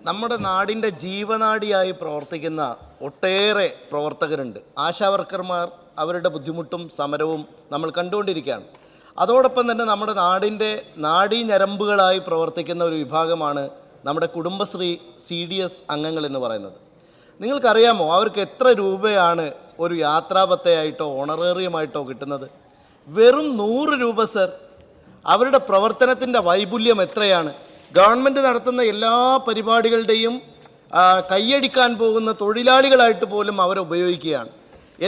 നമ്മുടെ നാടിൻ്റെ ജീവനാഡിയായി പ്രവർത്തിക്കുന്ന ഒട്ടേറെ പ്രവർത്തകരുണ്ട്. ആശാവർക്കർമാർ അവരുടെ ബുദ്ധിമുട്ടും സമരവും നമ്മൾ കണ്ടുകൊണ്ടിരിക്കുകയാണ്. അതോടൊപ്പം തന്നെ നമ്മുടെ നാടിൻ്റെ നാഡീഞരമ്പുകളായി പ്രവർത്തിക്കുന്ന ഒരു വിഭാഗമാണ് നമ്മുടെ കുടുംബശ്രീ CDS അംഗങ്ങൾ എന്ന് പറയുന്നത്. നിങ്ങൾക്കറിയാമോ അവർക്ക് എത്ര രൂപയാണ് ഒരു യാത്രാബത്തയായിട്ടോ ഓണറേറിയമായിട്ടോ കിട്ടുന്നത്? വെറും 100 രൂപ സർ. അവരുടെ പ്രവർത്തനത്തിൻ്റെ വൈപുല്യം എത്രയാണ്? ഗവൺമെൻറ് നടത്തുന്ന എല്ലാ പരിപാടികളുടെയും കൈയടിക്കാൻ പോകുന്ന തൊഴിലാളികളായിട്ട് പോലും അവരെ ഉപയോഗിക്കുകയാണ്.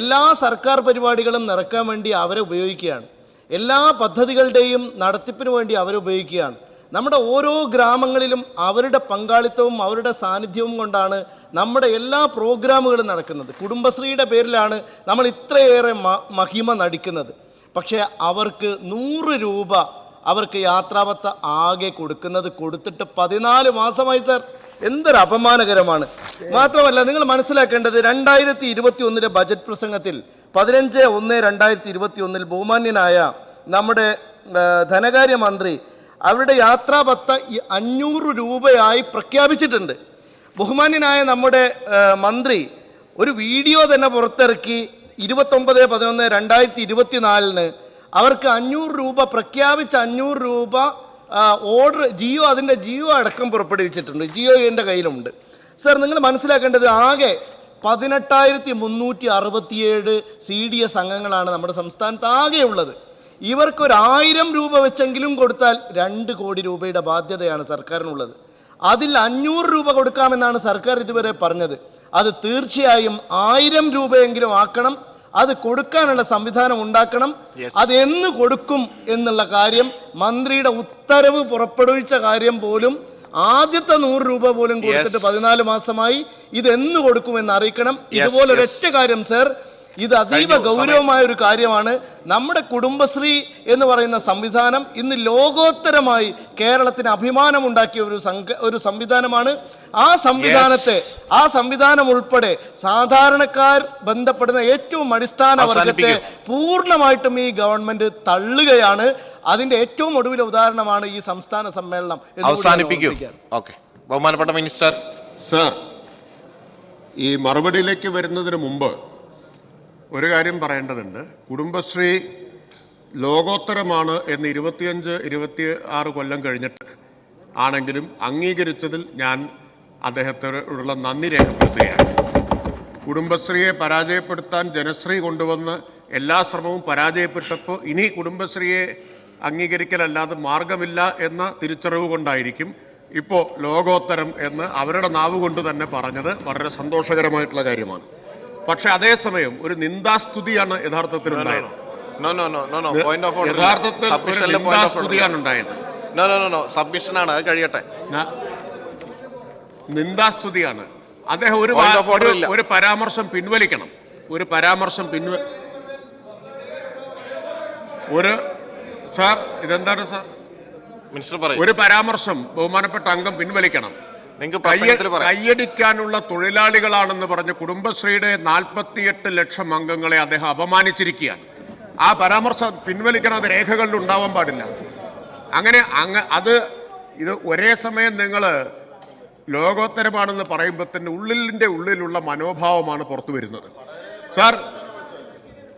എല്ലാ സർക്കാർ പരിപാടികളും നിറക്കാൻ വേണ്ടി അവരെ ഉപയോഗിക്കുകയാണ്. എല്ലാ പദ്ധതികളുടെയും നടത്തിപ്പിന് വേണ്ടി അവരെ ഉപയോഗിക്കുകയാണ്. നമ്മുടെ ഓരോ ഗ്രാമങ്ങളിലും അവരുടെ പങ്കാളിത്തവും അവരുടെ സാന്നിധ്യവും കൊണ്ടാണ് നമ്മുടെ എല്ലാ പ്രോഗ്രാമുകളും നടക്കുന്നത്. കുടുംബശ്രീയുടെ പേരിലാണ് നമ്മൾ ഇത്രയേറെ മഹിമ നടിക്കുന്നത്. പക്ഷേ അവർക്ക് 100 രൂപ അവർക്ക് യാത്രാബത്ത ആകെ കൊടുത്തിട്ട് 14 മാസമായി സർ. എന്തൊരു അപമാനകരമാണ്. മാത്രമല്ല നിങ്ങൾ മനസ്സിലാക്കേണ്ടത് 2021 ബജറ്റ് പ്രസംഗത്തിൽ 15/1/2021 ബഹുമാന്യനായ നമ്മുടെ ധനകാര്യമന്ത്രി അവരുടെ യാത്രാബത്ത 500 രൂപയായി പ്രഖ്യാപിച്ചിട്ടുണ്ട്. ബഹുമാന്യനായ നമ്മുടെ മന്ത്രി ഒരു വീഡിയോ തന്നെ പുറത്തിറക്കി 29/11/2024 അവർക്ക് 500 രൂപ പ്രഖ്യാപിച്ച 500 രൂപ ഓർഡർ അതിൻ്റെ ജിയോ അടക്കം പുറപ്പെടുവിച്ചിട്ടുണ്ട്. ജിയോ എൻ്റെ കയ്യിലുണ്ട് സർ. നിങ്ങൾ മനസ്സിലാക്കേണ്ടത് ആകെ 18,367 CDS അംഗങ്ങളാണ് നമ്മുടെ സംസ്ഥാനത്ത് ആകെ ഉള്ളത്. ഇവർക്കൊരു 1000 രൂപ വെച്ചെങ്കിലും കൊടുത്താൽ 2 കോടി രൂപയുടെ ബാധ്യതയാണ് സർക്കാരിനുള്ളത്. അതിൽ 500 രൂപ കൊടുക്കാമെന്നാണ് സർക്കാർ ഇതുവരെ പറഞ്ഞത്. അത് തീർച്ചയായും 1000 രൂപയെങ്കിലും ആക്കണം. അത് കൊടുക്കാനുള്ള സംവിധാനം ഉണ്ടാക്കണം. അത് എന്ന് കൊടുക്കും എന്നുള്ള കാര്യം മന്ത്രിയുടെ ഉത്തരവ് പുറപ്പെടുവിച്ച കാര്യം പോലും ആദ്യത്തെ 100 രൂപ പോലും കൊടുത്തിട്ട് 14 മാസമായി. ഇത് എന്ന് കൊടുക്കുമെന്ന് അറിയിക്കണം. ഇതുപോലെ ഒരൊറ്റ കാര്യം സർ, ഇത് അതീവ ഗൗരവമായ ഒരു കാര്യമാണ്. നമ്മുടെ കുടുംബശ്രീ എന്ന് പറയുന്ന സംവിധാനം ഇന്ന് ലോകോത്തരമായി കേരളത്തിന് അഭിമാനമുണ്ടാക്കിയ ഒരു സംവിധാനമാണ്. ആ സംവിധാനം ഉൾപ്പെടെ സാധാരണക്കാർ ബന്ധപ്പെടുന്ന ഏറ്റവും അടിസ്ഥാന വർഗത്തെ പൂർണ്ണമായിട്ടും ഈ ഗവൺമെന്റ് തള്ളുകയാണ്. അതിന്റെ ഏറ്റവും ഒടുവിലെ ഉദാഹരണമാണ് ഈ സംസ്ഥാന സമ്മേളനം. ബഹുമാനപ്പെട്ട മിനിസ്റ്റർ സർ, ഈ മറുപടിയിലേക്ക് വരുന്നതിന് മുമ്പ് ഒരു കാര്യം പറയേണ്ടതുണ്ട്. കുടുംബശ്രീ ലോകോത്തരമാണ് എന്ന് 25-26 കൊല്ലം കഴിഞ്ഞിട്ട് ആണെങ്കിലും അംഗീകരിച്ചതിൽ ഞാൻ അദ്ദേഹത്തോടുള്ള നന്ദി രേഖപ്പെടുത്തുകയാണ്. കുടുംബശ്രീയെ പരാജയപ്പെടുത്താൻ ജനശ്രീ കൊണ്ടുവന്ന് എല്ലാ ശ്രമവും പരാജയപ്പെട്ടപ്പോൾ ഇനി കുടുംബശ്രീയെ അംഗീകരിക്കലല്ലാതെ മാർഗമില്ല എന്ന തിരിച്ചറിവ് കൊണ്ടായിരിക്കും ഇപ്പോൾ ലോകോത്തരം എന്ന് അവരുടെ നാവ് കൊണ്ട് തന്നെ പറഞ്ഞത്. വളരെ സന്തോഷകരമായിട്ടുള്ള കാര്യമാണ്. പക്ഷെ അതേസമയം ഒരു നിന്ദാസ്തുതിയാണ് യഥാർത്ഥത്തിൽ ഉണ്ടായത്. നിന്ദാസ്തുതിയാണ്. അദ്ദേഹം ഒരു പരാമർശം പിൻവലിക്കണം. സാർ ഇതെന്താണ് സാർ? ഒരു പരാമർശം ബഹുമാനപ്പെട്ട അംഗം പിൻവലിക്കണം. കയ്യടിക്കാനുള്ള തൊഴിലാളികളാണെന്ന് പറഞ്ഞ് കുടുംബശ്രീയുടെ 48 ലക്ഷം അംഗങ്ങളെ അദ്ദേഹം അപമാനിച്ചിരിക്കുകയാണ്. ആ പരാമർശം പിൻവലിക്കണം. അത് രേഖകളിൽ ഉണ്ടാവാൻ പാടില്ല. ഇത് ഒരേ സമയം നിങ്ങൾ ലോകോത്തരമാണെന്ന് പറയുമ്പോൾ തന്നെ ഉള്ളിലുള്ള മനോഭാവമാണ് പുറത്തു വരുന്നത്. സാർ,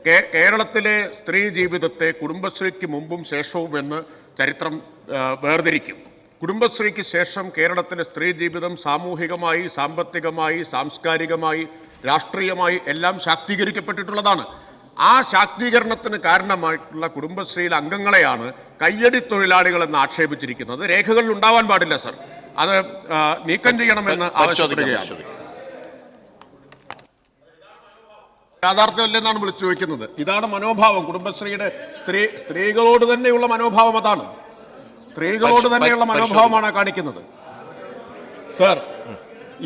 കേരളത്തിലെ സ്ത്രീ ജീവിതത്തെ കുടുംബശ്രീക്ക് മുമ്പും ശേഷവും എന്ന് ചരിത്രം വേർതിരിക്കും. കുടുംബശ്രീക്ക് ശേഷം കേരളത്തിലെ സ്ത്രീ ജീവിതം സാമൂഹികമായി, സാമ്പത്തികമായി, സാംസ്കാരികമായി, രാഷ്ട്രീയമായി എല്ലാം ശാക്തീകരിക്കപ്പെട്ടിട്ടുള്ളതാണ്. ആ ശാക്തീകരണത്തിന് കാരണമായിട്ടുള്ള കുടുംബശ്രീയിലെ അംഗങ്ങളെയാണ് കയ്യടി തൊഴിലാളികളെന്ന് ആക്ഷേപിച്ചിരിക്കുന്നത്. രേഖകളിൽ ഉണ്ടാവാൻ പാടില്ല സർ. അത് നീക്കം ചെയ്യണമെന്ന് ആവശ്യപ്പെടുകയാണ്. യാഥാർത്ഥ്യമല്ലെന്നാണ് വിളിച്ചു ചോദിക്കുന്നത്. ഇതാണ് മനോഭാവം കുടുംബശ്രീയുടെ. സ്ത്രീകളോട് തന്നെയുള്ള മനോഭാവം അതാണ്. സ്ത്രീകളോട് തന്നെയുള്ള മനോഭാവമാണ് കാണിക്കുന്നത്. സർ,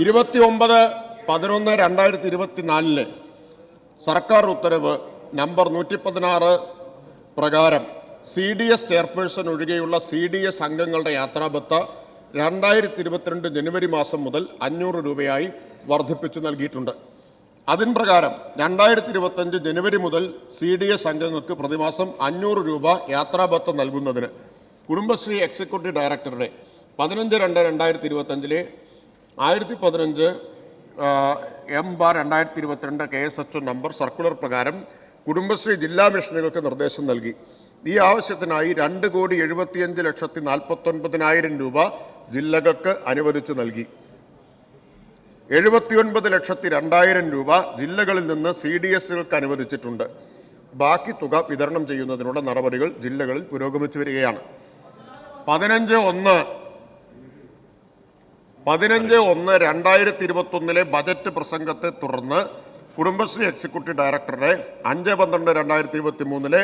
29/11/2024 സർക്കാർ ഉത്തരവ് നമ്പർ 116 പ്രകാരം CDS ചെയർപേഴ്സൺ ഒഴികെയുള്ള CDS അംഗങ്ങളുടെ യാത്രാബത്ത 2022 ജനുവരി മാസം മുതൽ 500 രൂപയായി വർദ്ധിപ്പിച്ചു നൽകിയിട്ടുണ്ട്. അതിൻ പ്രകാരം 2025 ജനുവരി മുതൽ CDS അംഗങ്ങൾക്ക് പ്രതിമാസം 500 രൂപ യാത്രാബത്ത നൽകുന്നതിന് കുടുംബശ്രീ എക്സിക്യൂട്ടീവ് ഡയറക്ടറുടെ 15/2/2025 1015 M/2022 KSHO നമ്പർ സർക്കുലർ പ്രകാരം കുടുംബശ്രീ ജില്ലാ മിഷനുകൾക്ക് നിർദ്ദേശം നൽകി. ഈ ആവശ്യത്തിനായി 2,75,49,000 രൂപ ജില്ലകൾക്ക് അനുവദിച്ചു നൽകി. 79,02,000 രൂപ ജില്ലകളിൽ നിന്ന് CDSകൾക്ക് അനുവദിച്ചിട്ടുണ്ട്. ബാക്കി തുക വിതരണം ചെയ്യുന്നതിനുള്ള നടപടികൾ ജില്ലകളിൽ പുരോഗമിച്ചു വരികയാണ്. 15/1/2021 ബജറ്റ് പ്രസംഗത്തെ തുടർന്ന് കുടുംബശ്രീ എക്സിക്യൂട്ടീവ് ഡയറക്ടറുടെ 5/12/2023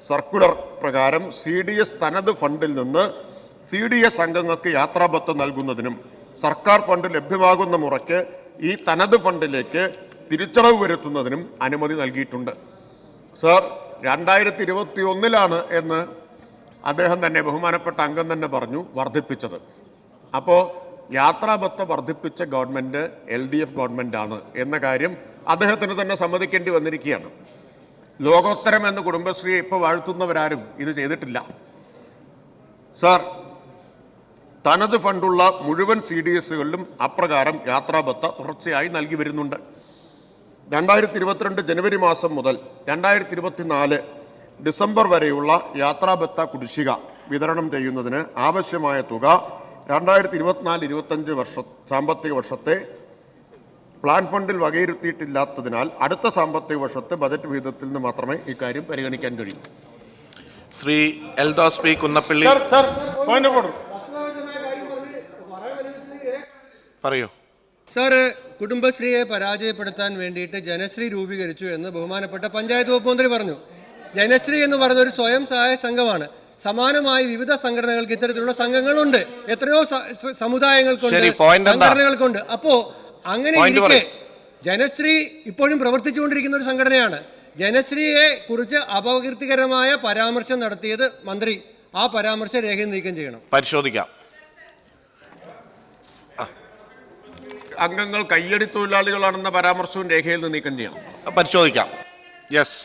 സർക്കുലർ പ്രകാരം CDS തനത് ഫണ്ടിൽ നിന്ന് CDS അംഗങ്ങൾക്ക് യാത്രാബത്ത നൽകുന്നതിനും സർക്കാർ ഫണ്ട് ലഭ്യമാകുന്ന മുറയ്ക്ക് ഈ തനത് ഫണ്ടിലേക്ക് തിരിച്ചടവ് വരുത്തുന്നതിനും അനുമതി നൽകിയിട്ടുണ്ട്. സർ, 2021 എന്ന് അദ്ദേഹം തന്നെ, ബഹുമാനപ്പെട്ട അംഗം തന്നെ പറഞ്ഞു, വർദ്ധിപ്പിച്ചത്. അപ്പോൾ യാത്രാബത്ത വർദ്ധിപ്പിച്ച ഗവൺമെന്റ് LDF ഗവൺമെന്റ് ആണ് എന്ന കാര്യം അദ്ദേഹത്തിന് തന്നെ സമ്മതിക്കേണ്ടി വന്നിരിക്കുകയാണ്. ലോകോത്തരം എന്ന് കുടുംബശ്രീയെ ഇപ്പോൾ വാഴ്ത്തുന്നവരാരും ഇത് ചെയ്തിട്ടില്ല. സർ, തനത് ഫണ്ടുള്ള മുഴുവൻ CDSകളിലും അപ്രകാരം യാത്രാബത്ത തുടർച്ചയായി നൽകി വരുന്നുണ്ട്. 2022 ജനുവരി മാസം മുതൽ 2024 ഡിസംബർ വരെയുള്ള യാത്രാബത്ത കുടിശ്ശിക വിതരണം ചെയ്യുന്നതിന് ആവശ്യമായ തുക 2024-25 സാമ്പത്തിക വർഷത്തെ പ്ലാൻ ഫണ്ടിൽ വകയിരുത്തിയിട്ടില്ലാത്തതിനാൽ അടുത്ത സാമ്പത്തിക വർഷത്തെ ബജറ്റ് വിഹിതത്തിൽ നിന്ന് മാത്രമേ ഇക്കാര്യം പരിഗണിക്കാൻ കഴിയൂ. ശ്രീ എൽദോസ് പി കുന്നപ്പള്ളി പറയൂ. സാർ, കുടുംബശ്രീയെ പരാജയപ്പെടുത്താൻ വേണ്ടിയിട്ട് ജനശ്രീ രൂപീകരിച്ചു എന്ന് ബഹുമാനപ്പെട്ട പഞ്ചായത്ത് വകുപ്പ് മന്ത്രി പറഞ്ഞു. ജനശ്രീ എന്ന് പറയുന്ന ഒരു സ്വയം സഹായ സംഘമാണ്. സമാനമായി വിവിധ സംഘടനകൾക്ക് ഇത്തരത്തിലുള്ള സംഘങ്ങളുണ്ട്. എത്രയോ സമുദായങ്ങൾക്കുണ്ട്, സംഘടനകൾക്കുണ്ട്. അപ്പോ അങ്ങനെ ഇരിക്കെ ജനശ്രീ ഇപ്പോഴും പ്രവർത്തിച്ചുകൊണ്ടിരിക്കുന്ന ഒരു സംഘടനയാണ്. ജനശ്രീയെ കുറിച്ച് അപകീർത്തികരമായ പരാമർശം നടത്തിയത് മന്ത്രി. ആ പരാമർശം രേഖ നീക്കം ചെയ്യണം. പരിശോധിക്കാം. അംഗങ്ങൾ കയ്യടി തൊഴിലാളികളാണെന്ന പരാമർശവും രേഖയിൽ നിന്ന് നീക്കം ചെയ്യണം. പരിശോധിക്കാം. യെസ്.